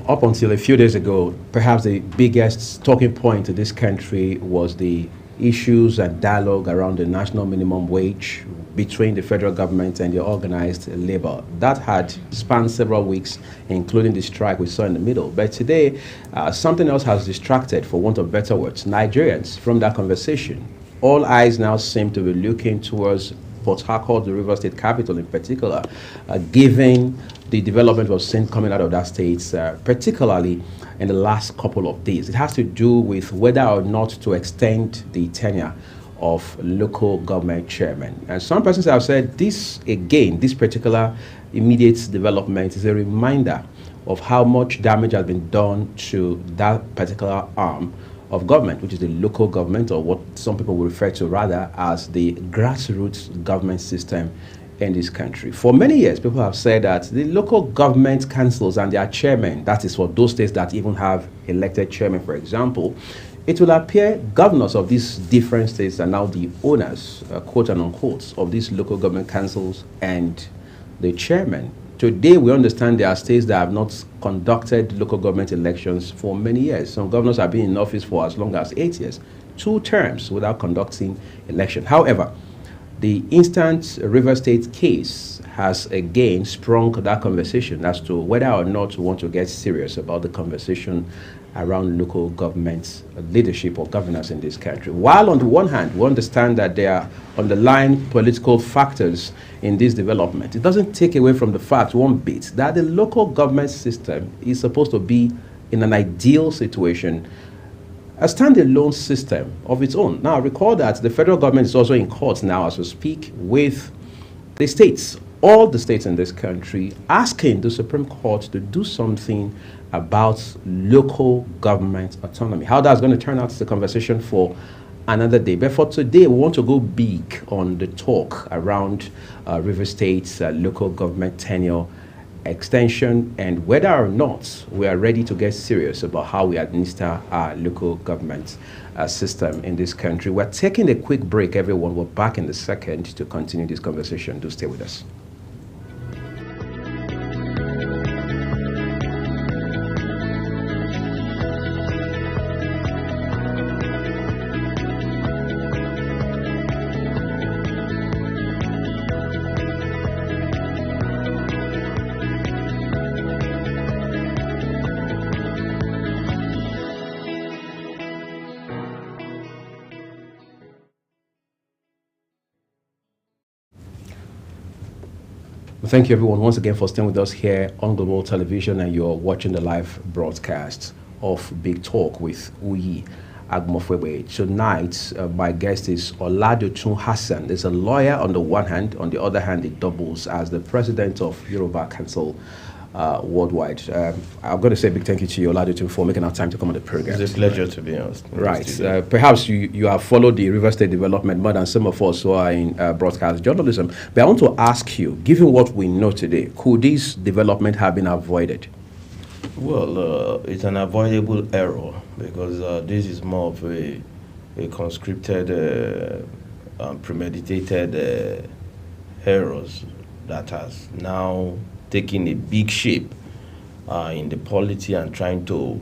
Up until a few days ago, perhaps the biggest talking point in this country was the issues and dialogue around the national minimum wage between the federal government and the organized labor. That had spanned several weeks, including the strike we saw in the middle. But today, something else has distracted, for want of better words, Nigerians from that conversation. All eyes now seem to be looking towards Port Harcourt, the River State capital in particular, given the development we've seen coming out of that state, particularly in the last couple of days. It has to do with whether or not to extend the tenure of local government chairmen. And some persons have said this, again, this particular immediate development is a reminder of how much damage has been done to that particular arm of government, which is the local government, or what some people will refer to rather as the grassroots government system in this country. For many years, people have said that the local government councils and their chairmen, that is for those states that even have elected chairmen, for example, it will appear governors of these different states are now the owners, quote and unquote, of these local government councils and the chairmen. Today, we understand there are states that have not conducted local government elections for many years. Some governors have been in office for as long as 8 years, 2 terms without conducting election. However, the instant River State case has again sprung that conversation as to whether or not we want to get serious about the conversation around local government leadership or governance in this country. While on the one hand, we understand that there are underlying political factors in this development, it doesn't take away from the fact one bit that the local government system is supposed to be in an ideal situation, a standalone system of its own. Now, recall that the federal government is also in court now as we speak with the states, all the states in this country, asking the Supreme Court to do something about local government autonomy. How that's going to turn out is a conversation for another day. But for today, we want to go big on the talk around River State's local government tenure extension and whether or not we are ready to get serious about how we administer our local government system in this country. We're taking a quick break, everyone. We're back in a second to continue this conversation. Do stay with us. Thank you, everyone, once again for staying with us here on Global Television, and you're watching the live broadcast of Big Talk with Uyi Agmofwebe. Tonight, my guest is Oladotun Hassan. He's a lawyer on the one hand. On the other hand, he doubles as the president of Yoruba Council worldwide. I'm going to say a big thank you to you, Oladotun, for making our time to come on the program. It's a pleasure to be honest. Right. Perhaps you have followed the River State development more than some of us who are in broadcast journalism. But I want to ask you, given what we know today, could this development have been avoided? Well, it's an avoidable error because this is more of a conscripted, premeditated errors that has now taking a big shape in the polity and trying to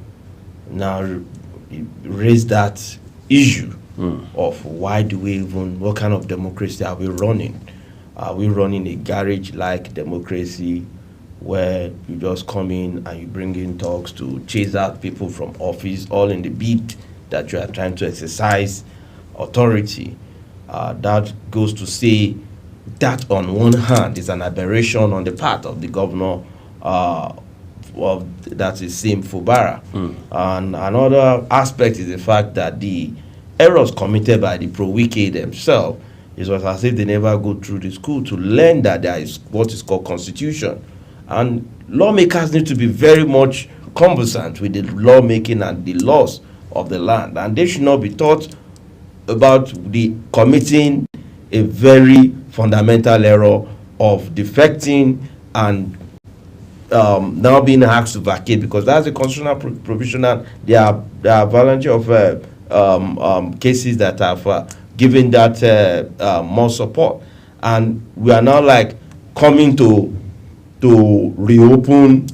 now raise that issue of what kind of democracy are we running? Are we running a garage-like democracy where you just come in and you bring in talks to chase out people from office, all in the bid that you are trying to exercise authority? That goes to say that on one hand is an aberration on the part of the governor that is Sim Fubara. And another aspect is the fact that the errors committed by the pro-Wike themselves is as if they never go through the school to learn that there is what is called constitution. And lawmakers need to be very much conversant with the lawmaking and the laws of the land. And they should not be taught about the committing a very fundamental error of defecting and now being asked to vacate, because that's a constitutional provision. And there are a variety of cases that have given that more support. And we are now like coming to reopen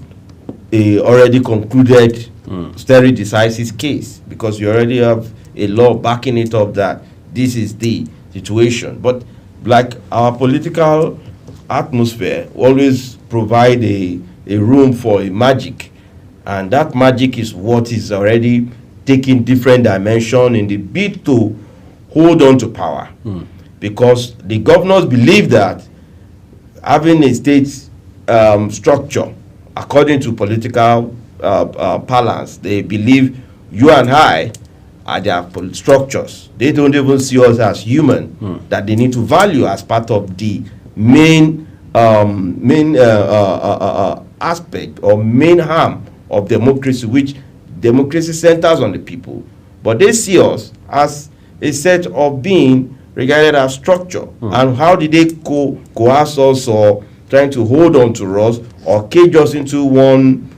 a already concluded stare decisis case, because you already have a law backing it up that this is the situation. But like our political atmosphere always provide a room for a magic, and that magic is what is already taking different dimension in the bid to hold on to power. Because the governors believe that having a state structure according to political balance, they believe you and I are their structures. They don't even see us as human, that they need to value as part of the main aspect or main harm of democracy, which democracy centers on the people. But they see us as a set of being regarded as structure. And how did they coerce us or trying to hold on to us or cage us into one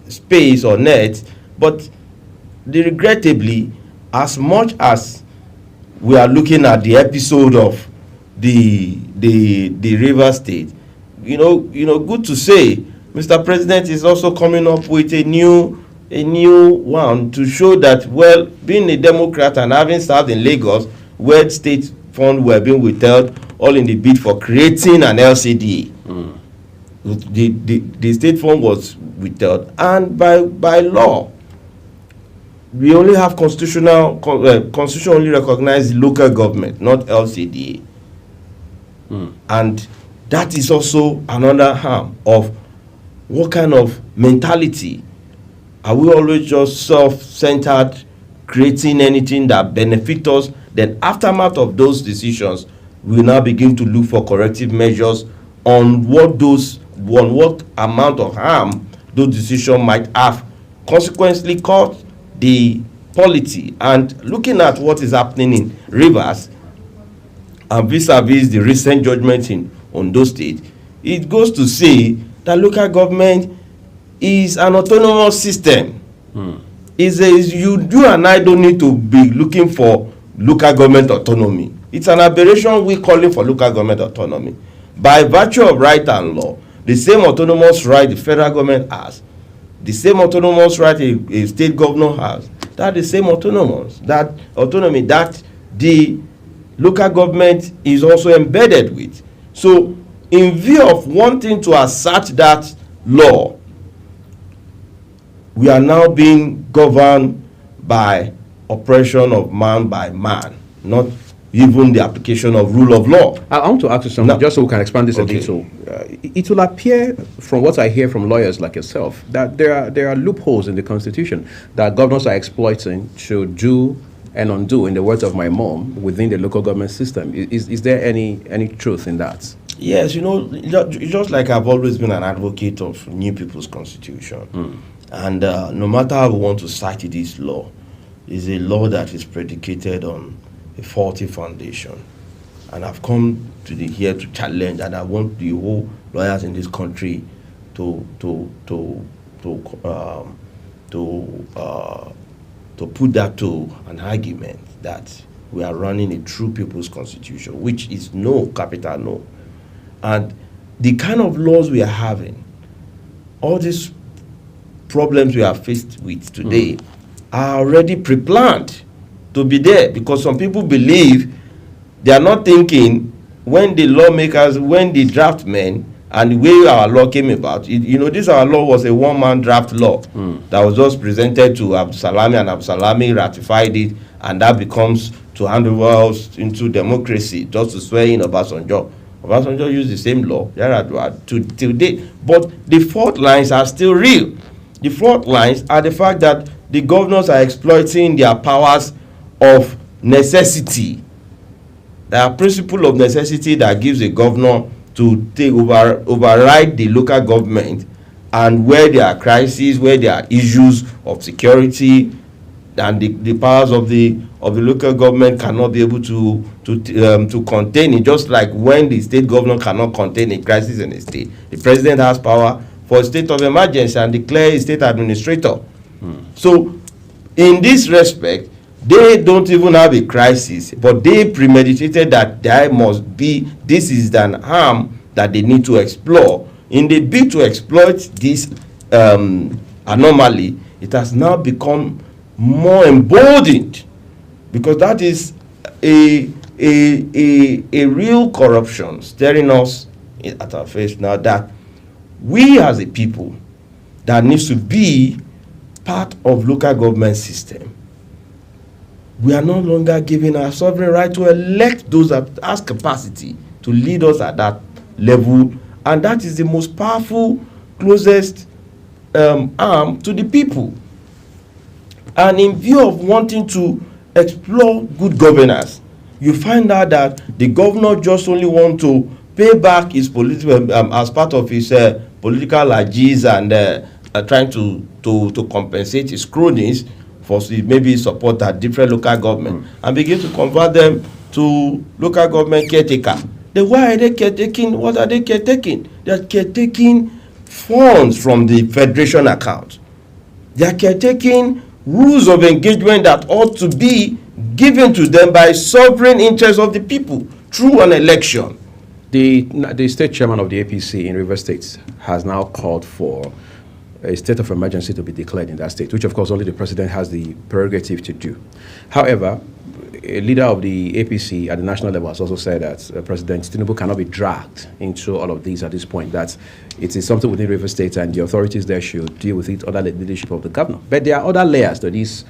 space or net? But regrettably, as much as we are looking at the episode of the River State, good to say, Mr. President is also coming up with a new one to show that, well, being a Democrat and having served in Lagos, where state funds were being withheld, all in the bid for creating an LCDA. The state fund was withheld, and by law, we only have constitution only recognized local government, not LCDA. And that is also another harm of what kind of mentality. Are we always just self-centered, creating anything that benefits us? Then aftermath of those decisions, we now begin to look for corrective measures on what amount of harm those decisions might have consequently caused the polity. And looking at what is happening in Rivers and vis-a-vis the recent judgment in Ondo State, it goes to say that local government is an autonomous system. You and I don't need to be looking for local government autonomy. It's an aberration we calling for local government autonomy. By virtue of right and law, the same autonomous right the federal government has, the same autonomous right a state governor has, that the same autonomy that the local government is also embedded with. So in view of wanting to assert that law, we are now being governed by oppression of man by man, not even the application of rule of law. I want to ask you something, just so we can expand this a little. It will appear, from what I hear from lawyers like yourself, that there are loopholes in the Constitution that governors are exploiting to do and undo, in the words of my mom, within the local government system. Is there any truth in that? Yes, just like I've always been an advocate of New People's Constitution. And no matter how we want to cite this law, is a law that is predicated on a faulty foundation. And I've come here to challenge, and I want the whole lawyers in this country to put that to an argument that we are running a true People's Constitution, which is no, capital no. And the kind of laws we are having, all these problems we are faced with today are already pre-planned to be there, because some people believe they are not thinking when the lawmakers, when the draft men, and the way our law came about. This our law was a one-man draft law that was just presented to Abdulsalami, and Abdulsalami ratified it, and that becomes to hand over us into democracy, just to swear in Obasanjo. Obasanjo used the same law till date, but the fault lines are still real. The fault lines are the fact that the governors are exploiting their powers of necessity. There are principle of necessity that gives a governor to override the local government, and where there are crises, where there are issues of security, and the powers of the local government cannot be able to contain it. Just like when the state governor cannot contain a crisis in a state, the president has power for a state of emergency and declare a state administrator. So in this respect, they don't even have a crisis, but they premeditated that there must be, this is an harm that they need to explore. In the bid to exploit this anomaly, it has now become more emboldened, because that is a real corruption staring us at our face now, that we as a people that needs to be part of local government system, we are no longer given our sovereign right to elect those that has capacity to lead us at that level, and that is the most powerful, closest arm to the people. And in view of wanting to explore good governance, you find out that the governor just only want to pay back his political as part of his political largesse, and trying to compensate his cronies for maybe support at different local government, and begin to convert them to local government caretaker. Then why are they caretaking? What are they caretaking? They are caretaking funds from the federation account. They are caretaking rules of engagement that ought to be given to them by sovereign interest of the people through an election. The state chairman of the APC in Rivers State has now called for a state of emergency to be declared in that state, which of course only the president has the prerogative to do. However, a leader of the APC at the national level has also said that President Tinubu cannot be dragged into all of these at this point, that it is something within Rivers State and the authorities there should deal with it under the leadership of the governor. But there are other layers to this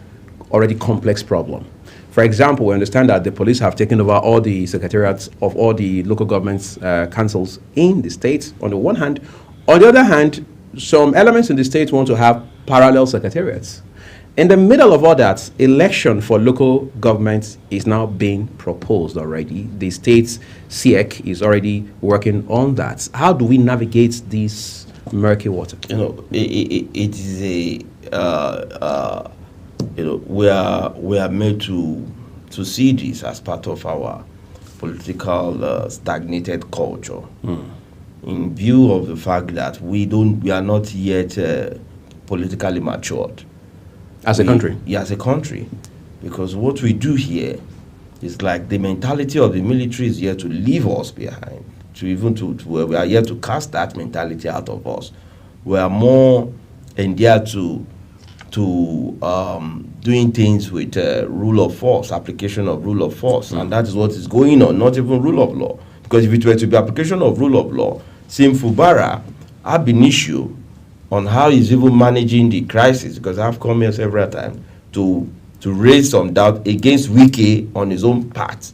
already complex problem. For example, we understand that the police have taken over all the secretariats of all the local government councils in the state, on the one hand. On the other hand, some elements in the state want to have parallel secretariats. In the middle of all that, election for local government is now being proposed already. The state's CIEC is already working on that. How do we navigate this murky water? You know, it is a we are made to see this as part of our political stagnated culture. In view of the fact that we are not yet politically matured as a country. Yeah, as a country, because what we do here is like the mentality of the military is here to leave us behind, we are here to cast that mentality out of us. We are more endeared to doing things with rule of force, application of rule of force, and that is what is going on, not even rule of law. Because if it were to be application of rule of law, Sim Fubara ab initio on how he's even managing the crisis, because I've come here several times to raise some doubt against Wike on his own part.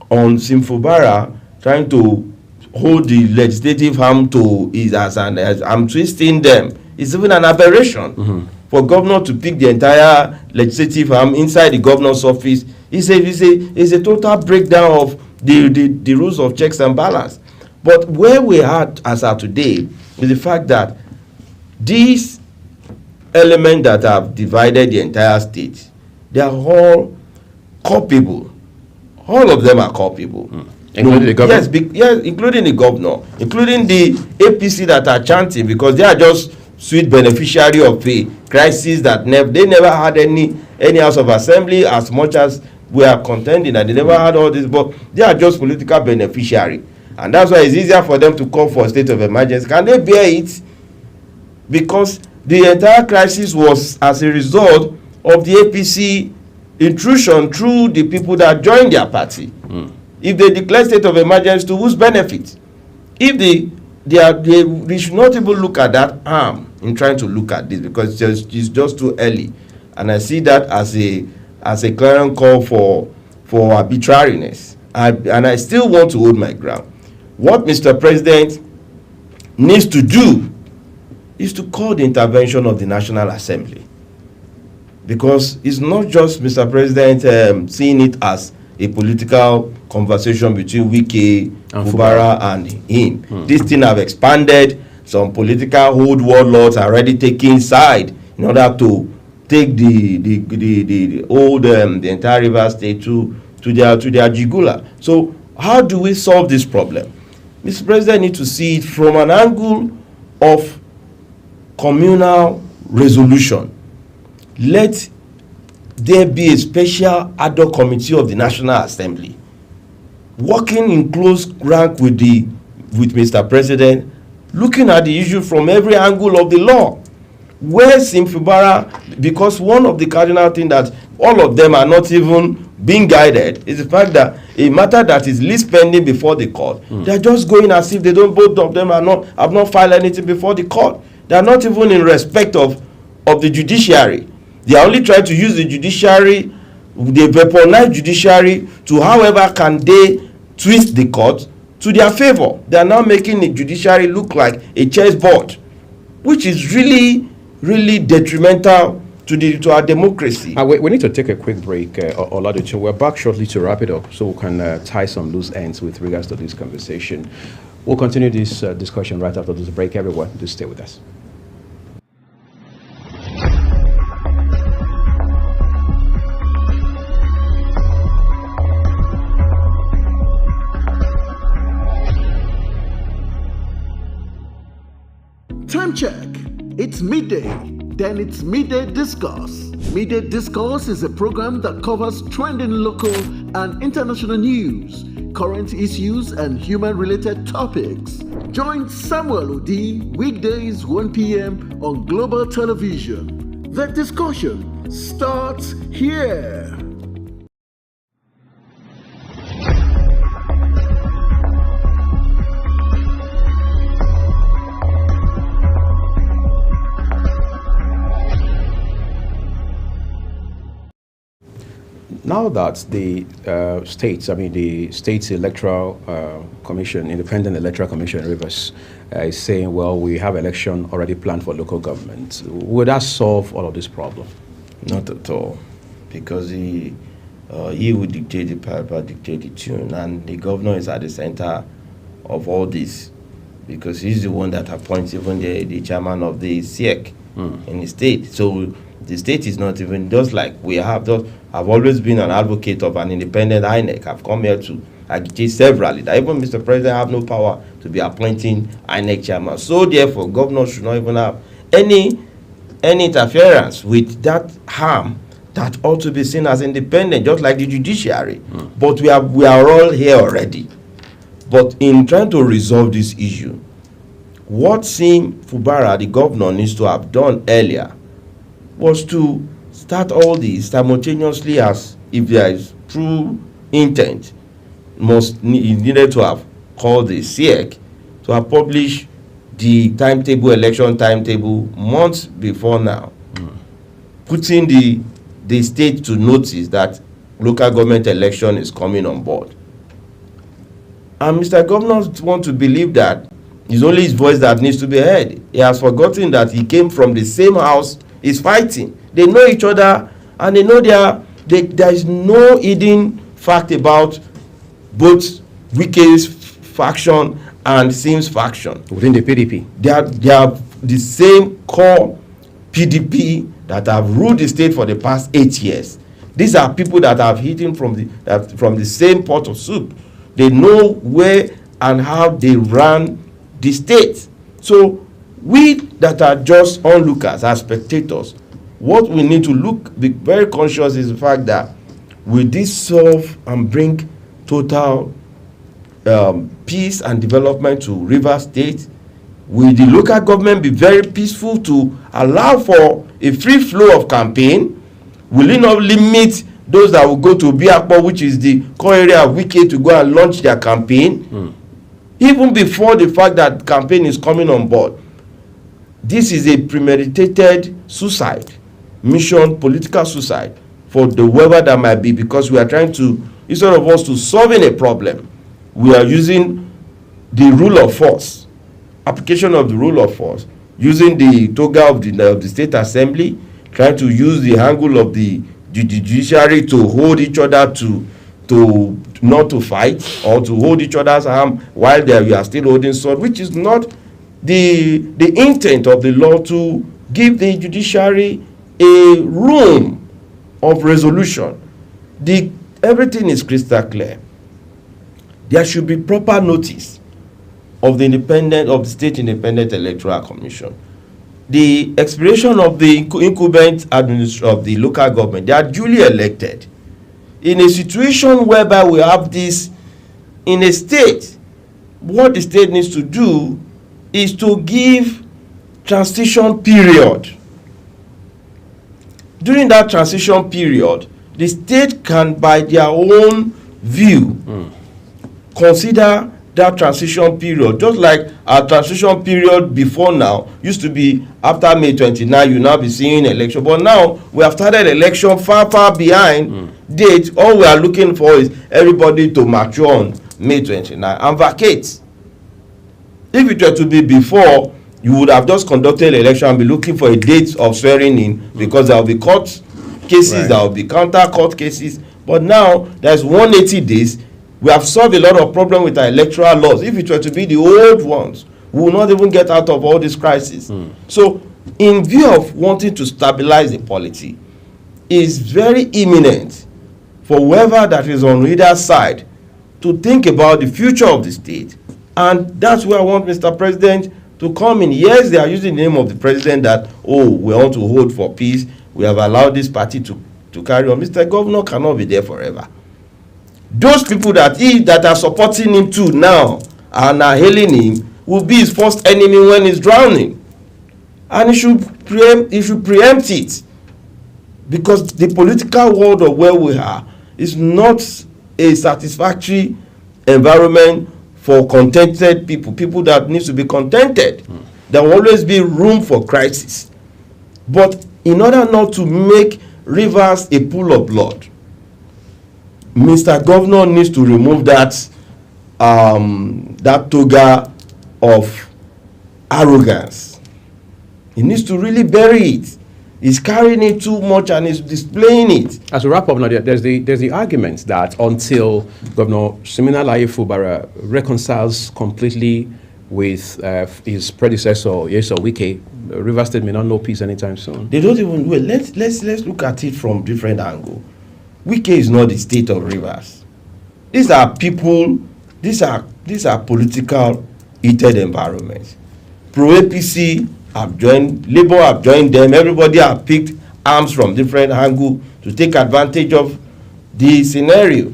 On Sim Fubara trying to hold the legislative arm to his as I'm twisting them. It's even an aberration for governor to pick the entire legislative arm inside the governor's office. It's a total breakdown of the rules of checks and balance. But where we are as of today is the fact that these elements that have divided the entire state, they are all culpable. All of them are culpable. Including the governor? Yes, including the governor, including the APC that are chanting, because they are just sweet beneficiary of a crisis that they never had any House of Assembly, as much as we are contending that they never had all this, but they are just political beneficiary. And that's why it's easier for them to call for a state of emergency. Can they bear it? Because the entire crisis was as a result of the APC intrusion through the people that joined their party. If they declare state of emergency, to whose benefit? If they should not even look at that arm in trying to look at this, because it's just too early. And I see that as a clarion call for arbitrariness. And I still want to hold my ground. What Mr. President needs to do is to call the intervention of the National Assembly. Because it's not just Mr. President seeing it as a political conversation between Wike, Fubara, and him. This thing have expanded. Some political hold warlords are already taking side in order to take the entire River State to their jugula. So how do we solve this problem? Mr. President needs to see it from an angle of communal resolution. Let there be a special ad hoc committee of the National Assembly working in close rank with the with Mr. President, looking at the issue from every angle of the law. Where Sim Fubara, because one of the cardinal things that all of them are not even being guided is the fact that a matter that is least pending before the court, they are just going as if they don't, both of them have not filed anything before the court. They are not even in respect of the judiciary. They are only trying to use the judiciary, the weaponized judiciary, to however can they twist the court to their favor. They are now making the judiciary look like a chessboard, which is really, really detrimental to our democracy. We need to take a quick break, Oladoche. We're back shortly to wrap it up so we can tie some loose ends with regards to this conversation. We'll continue this discussion right after this break. Everyone, just stay with us. Time check. It's midday. Then it's Midday Discourse. Midday Discourse is a program that covers trending local and international news, current issues, and human-related topics. Join Samuel Odi weekdays 1 p.m. on Global Television. The discussion starts here. Now that the state's electoral commission, Independent Electoral Commission Rivers, is saying, well, we have election already planned for local government, would that solve all of this problem? Not at all, because he would dictate the piper, dictate the tune, and the governor is at the center of all this, because he's the one that appoints even the chairman of the SIEC in the state. So the state is not even, just like we have. I've always been an advocate of an independent INEC. I've come here to agitate severally that even Mr. President have no power to be appointing INEC chairman. So therefore, governors should not even have any interference with that harm that ought to be seen as independent, just like the judiciary. But we are all here already. But in trying to resolve this issue, what Sim Fubara, the governor, needs to have done earlier was to start all these simultaneously, as if there is true intent, he needed to have called the SIEC to have published the election timetable months before now, putting the state to notice that local government election is coming on board. And Mr. Governor wants to believe that it's only his voice that needs to be heard. He has forgotten that he came from the same house he's fighting. They know each other, and they know there is no hidden fact about both Wike's faction and Sim's faction. Within the PDP? They are the same core PDP that have ruled the state for the past 8 years. These are people that have eaten from the same pot of soup. They know where and how they run the state. So we that are just onlookers, as spectators, what we need to be very conscious is the fact that will this solve and bring total peace and development to Rivers State? Will the local government be very peaceful to allow for a free flow of campaign? Will it not limit those that will go to Biakpo, which is the core area of Wike, to go and launch their campaign? Even before the fact that campaign is coming on board. This is a premeditated suicide mission, political suicide for the whoever that might be, because we are trying to, instead of us to solving a problem, we are using the rule of force, application of the rule of force, using the toga of the state assembly, trying to use the angle of the judiciary to hold each other to not to fight, or to hold each other's arm while we are still holding sword, which is not the intent of the law, to give the judiciary a room of resolution. Everything is crystal clear. There should be proper notice of the State Independent Electoral Commission. The expiration of the incumbent administration of the local government, they are duly elected. In a situation whereby we have this in a state what the state needs to do is to give transition period. During that transition period, the state can, by their own view, consider that transition period. Just like our transition period before now used to be after May 29, you now be seeing election. But now we have started election far behind date. All we are looking for is everybody to mature on May 29 and vacate. If it were to be before, you would have just conducted election and be looking for a date of swearing in, because there will be court cases, right. There will be counter court cases. But now there's 180 days. We have solved a lot of problems with our electoral laws. If it were to be the old ones, we will not even get out of all this crisis. So, in view of wanting to stabilize the polity, it's very imminent for whoever that is on either side to think about the future of the state. And that's where I want Mr. President to come in. Yes, they are using the name of the president that, oh, we want to hold for peace. We have allowed this party to carry on. Mr. Governor cannot be there forever. Those people that are supporting him too now and are hailing him will be his first enemy when he's drowning. And he should preempt it. Because the political world of where we are is not a satisfactory environment for contented people that need to be contented. There will always be room for crisis. But in order not to make rivers a pool of blood, Mr. Governor needs to remove that toga of arrogance. He needs to really bury it. He's carrying it too much and he's displaying it. As we wrap up now, there's the argument that until Governor Siminalayi Fubara reconciles completely with his predecessor, Nyesom Wike, Rivers State may not know peace anytime soon. They don't even wait. Let's look at it from different angle. Wike is not the state of Rivers. These are people. These are political heated environments. Pro-APC have joined, Labour have joined them. Everybody have picked arms from different angles to take advantage of the scenario.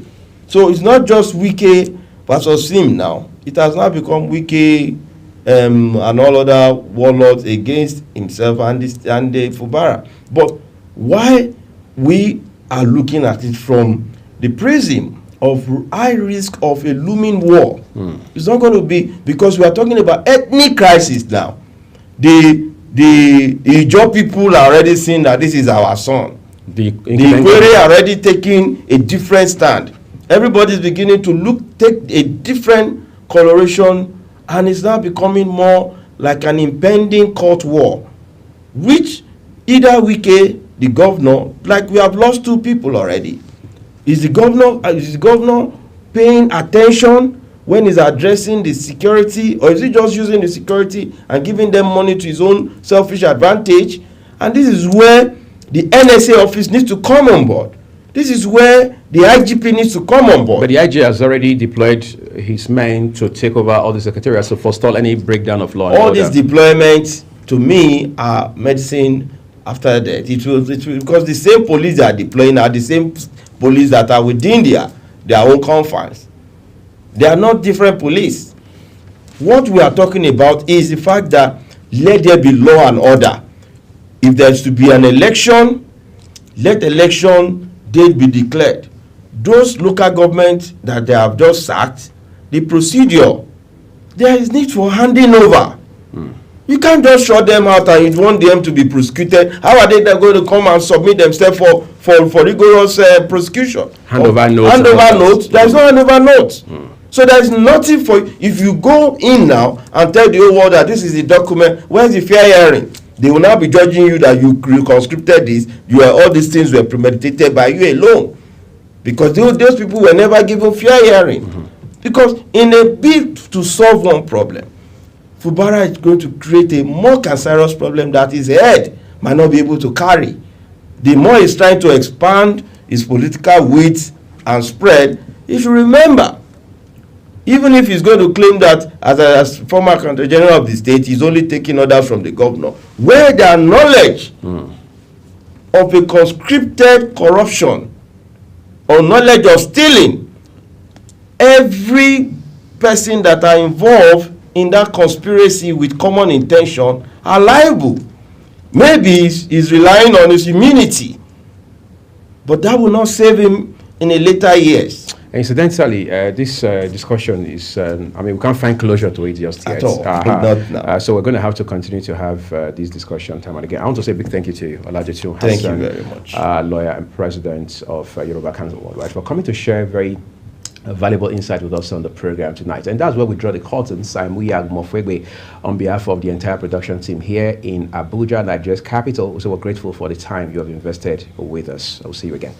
So it's not just Wike versus him now. It has now become Wike and all other warlords against himself and the Fubara. But why we are looking at it from the prism of high risk of a looming war? It's not going to be, because we are talking about ethnic crisis now. The Ijaw people are already seeing that this is our son. The Ikwere are already taking a different stand. Everybody is beginning to take a different coloration, and it's now becoming more like an impending court war, which either Wike, the governor, like we have lost two people already. Is the governor paying attention when he's addressing the security, or is he just using the security and giving them money to his own selfish advantage? And this is where the NSA office needs to come on board. This is where the IGP needs to come on board. But the IG has already deployed his men to take over all the secretariats to forestall any breakdown of law. All these deployments, to me, are medicine after death. It will, because the same police that are deploying are the same police that are within their own confines. They are not different police. What we are talking about is the fact that let there be law and order. If there is to be an election, let election date be declared. Those local governments that they have just sacked, the procedure, there is need for handing over. You can't just shut them out and you want them to be prosecuted. How are they going to come and submit themselves for rigorous prosecution? Handover notes. Handover notes. There is no handover notes. So there is nothing for you. If you go in now and tell the whole world that this is the document, where's the fair hearing? They will now be judging you that you conscripted this. All these things were premeditated by you alone, because those people were never given fair hearing. Because in a bid to solve one problem, Fubara is going to create a more cancerous problem that his head might not be able to carry. The more he's trying to expand his political width and spread, he should remember, even if he's going to claim that as former Accountant General of the state, he's only taking orders from the governor, where their knowledge of a conscripted corruption or knowledge of stealing, every persons that are involved in that conspiracy with common intention are liable. Maybe he's relying on his immunity, but that will not save him in the later years. Incidentally, this discussion is, I mean, we can't find closure to it just yet. At all. Not now. So we're going to have to continue to have this discussion time and again. I want to say a big thank you to you, Olajutu Hassan. Thank you very much. Lawyer and president of Yoruba Council Worldwide, for coming to share very valuable insight with us on the program tonight. And that's where we draw the curtains. I'm Uyag Mofwegwe on behalf of the entire production team here in Abuja, Nigeria's capital. So we're grateful for the time you have invested with us. I'll see you again.